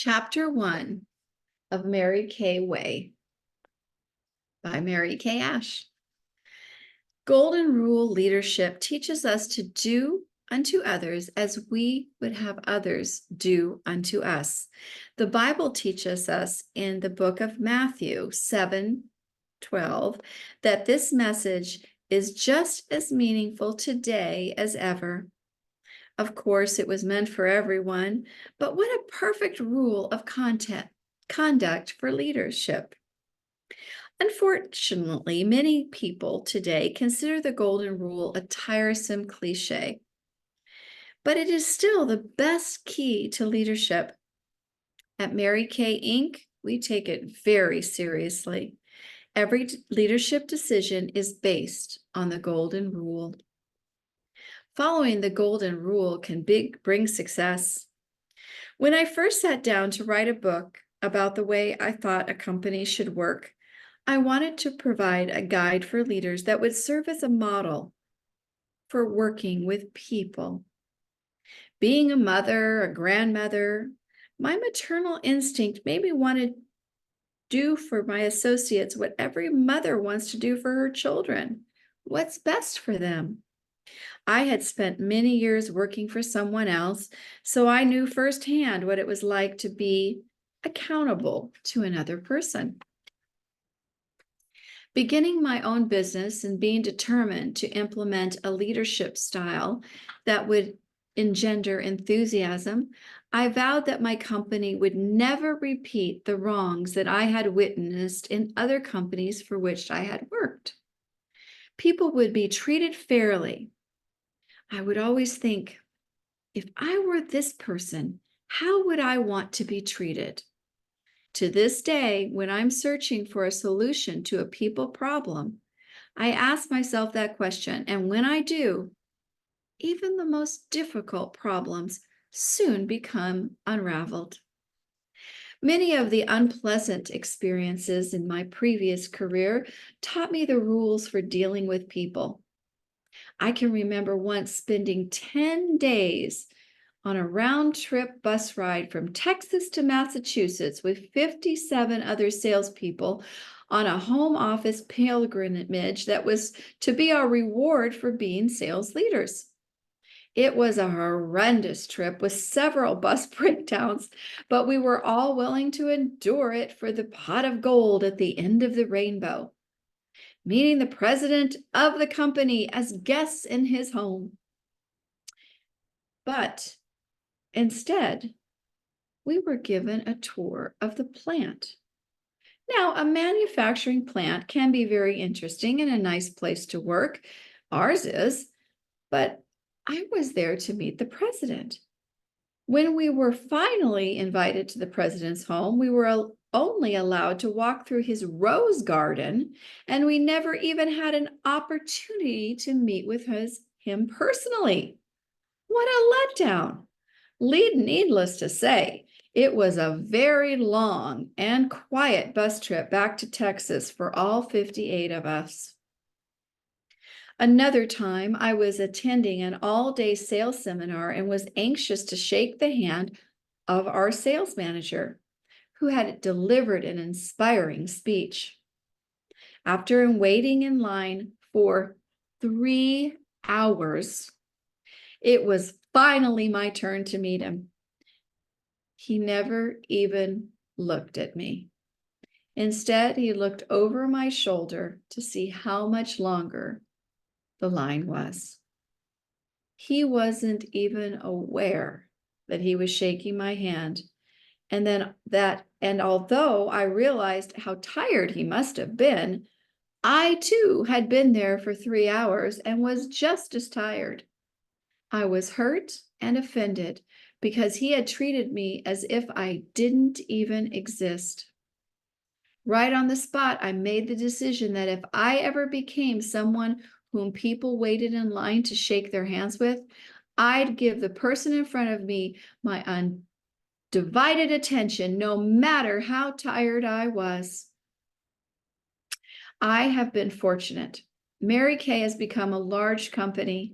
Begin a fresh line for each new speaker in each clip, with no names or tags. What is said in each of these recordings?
Chapter 1 of Mary Kay Way by Mary Kay Ash. Golden Rule leadership teaches us to do unto others as we would have others do unto us. The Bible teaches us in the book of Matthew 7:12 that this message is just as meaningful today as ever. Of course, it was meant for everyone, but what a perfect rule of conduct for leadership. Unfortunately, many people today consider the golden rule a tiresome cliche, but it is still the best key to leadership. At Mary Kay Inc., we take it very seriously. Every leadership decision is based on the golden rule. Following the golden rule can bring success. When I first sat down to write a book about the way I thought a company should work, I wanted to provide a guide for leaders that would serve as a model for working with people. Being a mother, a grandmother, my maternal instinct made me want to do for my associates what every mother wants to do for her children. What's best for them? I had spent many years working for someone else, so I knew firsthand what it was like to be accountable to another person. Beginning my own business and being determined to implement a leadership style that would engender enthusiasm, I vowed that my company would never repeat the wrongs that I had witnessed in other companies for which I had worked. People would be treated fairly. I would always think, if I were this person, how would I want to be treated? To this day, when I'm searching for a solution to a people problem, I ask myself that question, and when I do, even the most difficult problems soon become unraveled. Many of the unpleasant experiences in my previous career taught me the rules for dealing with people. I can remember once spending 10 days on a round-trip bus ride from Texas to Massachusetts with 57 other salespeople on a home office pilgrimage that was to be our reward for being sales leaders. It was a horrendous trip with several bus breakdowns, but we were all willing to endure it for the pot of gold at the end of the rainbow, meeting the president of the company as guests in his home. But instead, we were given a tour of the plant. Now, a manufacturing plant can be very interesting and a nice place to work. Ours is, but I was there to meet the president. When we were finally invited to the president's home, we were only allowed to walk through his rose garden, and we never even had an opportunity to meet with him personally. What a letdown! Needless to say, it was a very long and quiet bus trip back to Texas for all 58 of us. Another time, I was attending an all-day sales seminar and was anxious to shake the hand of our sales manager, who had delivered an inspiring speech. After waiting in line for 3 hours, it was finally my turn to meet him. He never even looked at me. Instead, he looked over my shoulder to see how much longer the line was. He wasn't even aware that he was shaking my hand, and although I realized how tired he must have been, I too had been there for 3 hours and was just as tired. I was hurt and offended because he had treated me as if I didn't even exist. Right on the spot, I made the decision that if I ever became someone whom people waited in line to shake their hands with, I'd give the person in front of me my undivided attention, no matter how tired I was. I have been fortunate. Mary Kay has become a large company,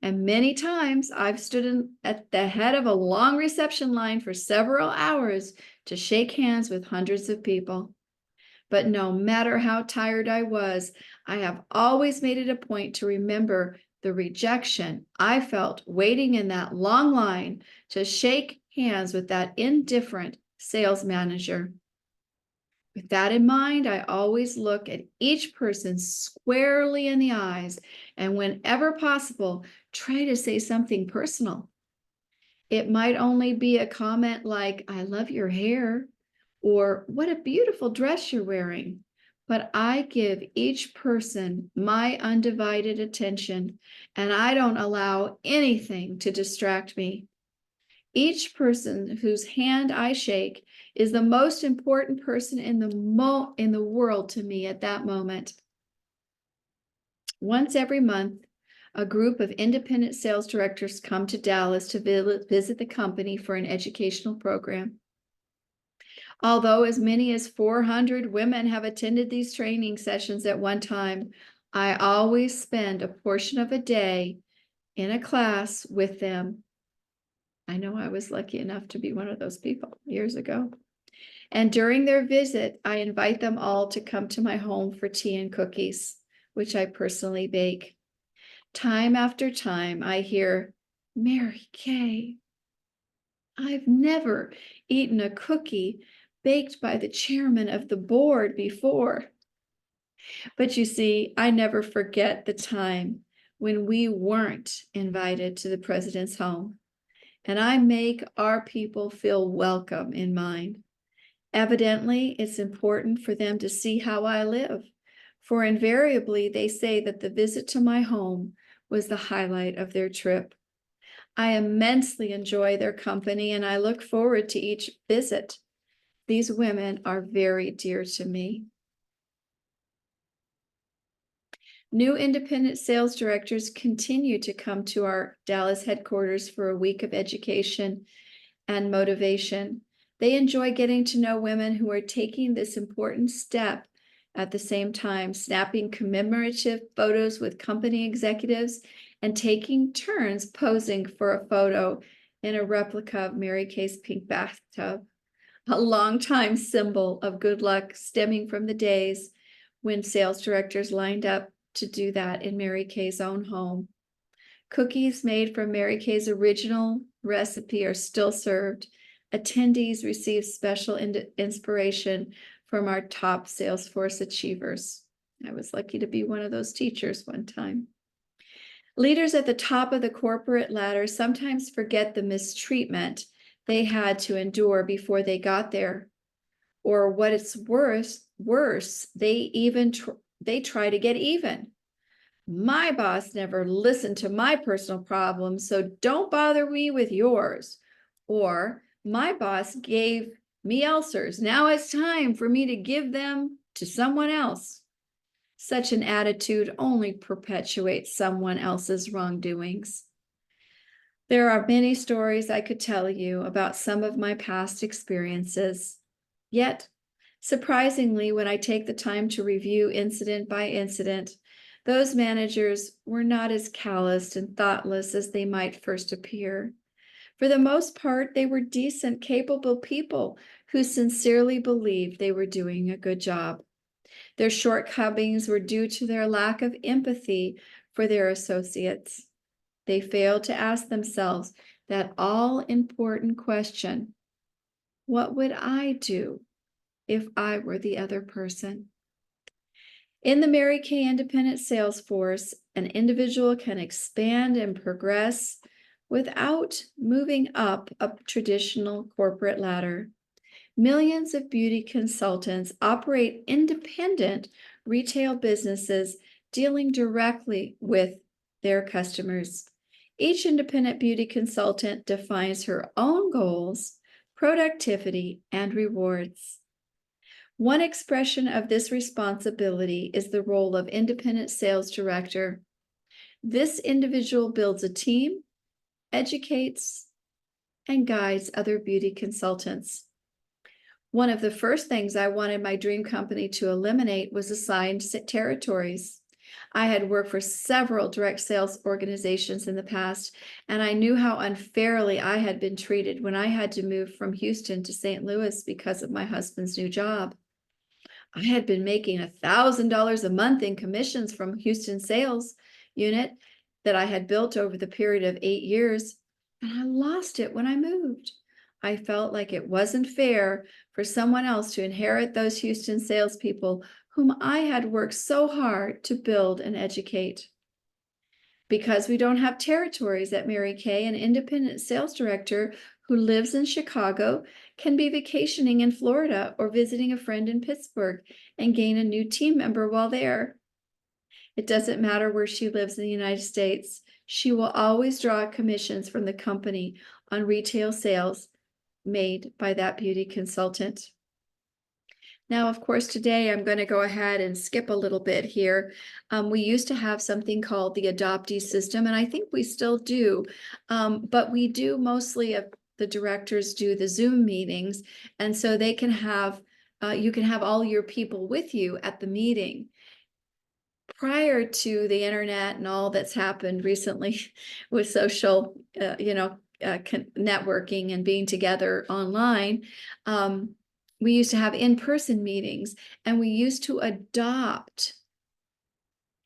And many times I've stood at the head of a long reception line for several hours to shake hands with hundreds of people. But no matter how tired I was, I have always made it a point to remember the rejection I felt waiting in that long line to shake hands with that indifferent sales manager. With that in mind, I always look at each person squarely in the eyes and whenever possible, try to say something personal. It might only be a comment like, I love your hair, or what a beautiful dress you're wearing. But I give each person my undivided attention, and I don't allow anything to distract me. Each person whose hand I shake is the most important person in the world to me at that moment. Once every month, a group of independent sales directors come to Dallas to visit the company for an educational program. Although as many as 400 women have attended these training sessions at one time, I always spend a portion of a day in a class with them. I know I was lucky enough to be one of those people years ago. And during their visit, I invite them all to come to my home for tea and cookies, which I personally bake. Time after time, I hear, Mary Kay, I've never eaten a cookie baked by the chairman of the board before. But you see, I never forget the time when we weren't invited to the president's home. And I make our people feel welcome in mine. Evidently, it's important for them to see how I live, for invariably they say that the visit to my home was the highlight of their trip. I immensely enjoy their company and I look forward to each visit. These women are very dear to me. New independent sales directors continue to come to our Dallas headquarters for a week of education and motivation. They enjoy getting to know women who are taking this important step at the same time, snapping commemorative photos with company executives and taking turns posing for a photo in a replica of Mary Kay's pink bathtub, a longtime symbol of good luck stemming from the days when sales directors lined up to do that in Mary Kay's own home. Cookies made from Mary Kay's original recipe are still served. Attendees receive special inspiration from our top Salesforce achievers. I was lucky to be one of those teachers one time. Leaders at the top of the corporate ladder sometimes forget the mistreatment they had to endure before they got there. Or what it's worse, they try to get even. My boss never listened to my personal problems, so don't bother me with yours. Or my boss gave me ulcers. Now it's time for me to give them to someone else. Such an attitude only perpetuates someone else's wrongdoings. There are many stories I could tell you about some of my past experiences. Yet, surprisingly, when I take the time to review incident by incident, those managers were not as calloused and thoughtless as they might first appear. For the most part, they were decent, capable people who sincerely believed they were doing a good job. Their shortcomings were due to their lack of empathy for their associates. They failed to ask themselves that all-important question, what would I do if I were the other person? In the Mary Kay Independent Sales Force, an individual can expand and progress without moving up a traditional corporate ladder. Millions of beauty consultants operate independent retail businesses dealing directly with their customers. Each independent beauty consultant defines her own goals, productivity, and rewards. One expression of this responsibility is the role of independent sales director. This individual builds a team, educates, and guides other beauty consultants. One of the first things I wanted my dream company to eliminate was assigned territories. I had worked for several direct sales organizations in the past, and I knew how unfairly I had been treated when I had to move from Houston to St. Louis because of my husband's new job. I had been making $1,000 a month in commissions from Houston sales unit that I had built over the period of 8 years, and I lost it when I moved. I felt like it wasn't fair for someone else to inherit those Houston salespeople whom I had worked so hard to build and educate. Because we don't have territories at Mary Kay, an independent sales director who lives in Chicago can be vacationing in Florida or visiting a friend in Pittsburgh and gain a new team member while there. It doesn't matter where she lives in the United States. She will always draw commissions from the company on retail sales made by that beauty consultant. Now, of course, today I'm going to go ahead and skip a little bit here. We used to have something called the adoptee system, and I think we still do, but we do mostly the directors do the Zoom meetings, and so they can have you can have all your people with you at the meeting. Prior to the internet and all that's happened recently with social, networking and being together online, we used to have in-person meetings, and we used to adopt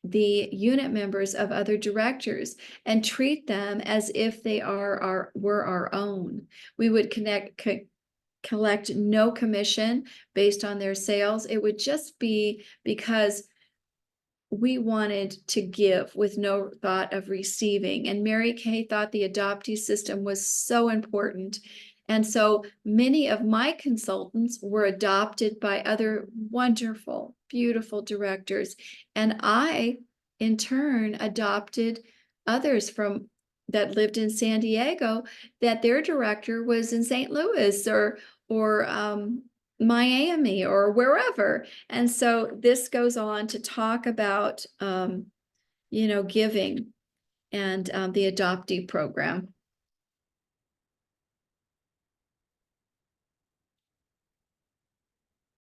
the unit members of other directors and treat them as if they were our own. We would collect no commission based on their sales. It would just be because we wanted to give with no thought of receiving. And Mary Kay thought the adoptee system was so important. And so many of my consultants were adopted by other wonderful, beautiful directors. And I, in turn, adopted others from that lived in San Diego, that their director was in St. Louis or Miami or wherever. And so this goes on to talk about, giving and the adoptee program.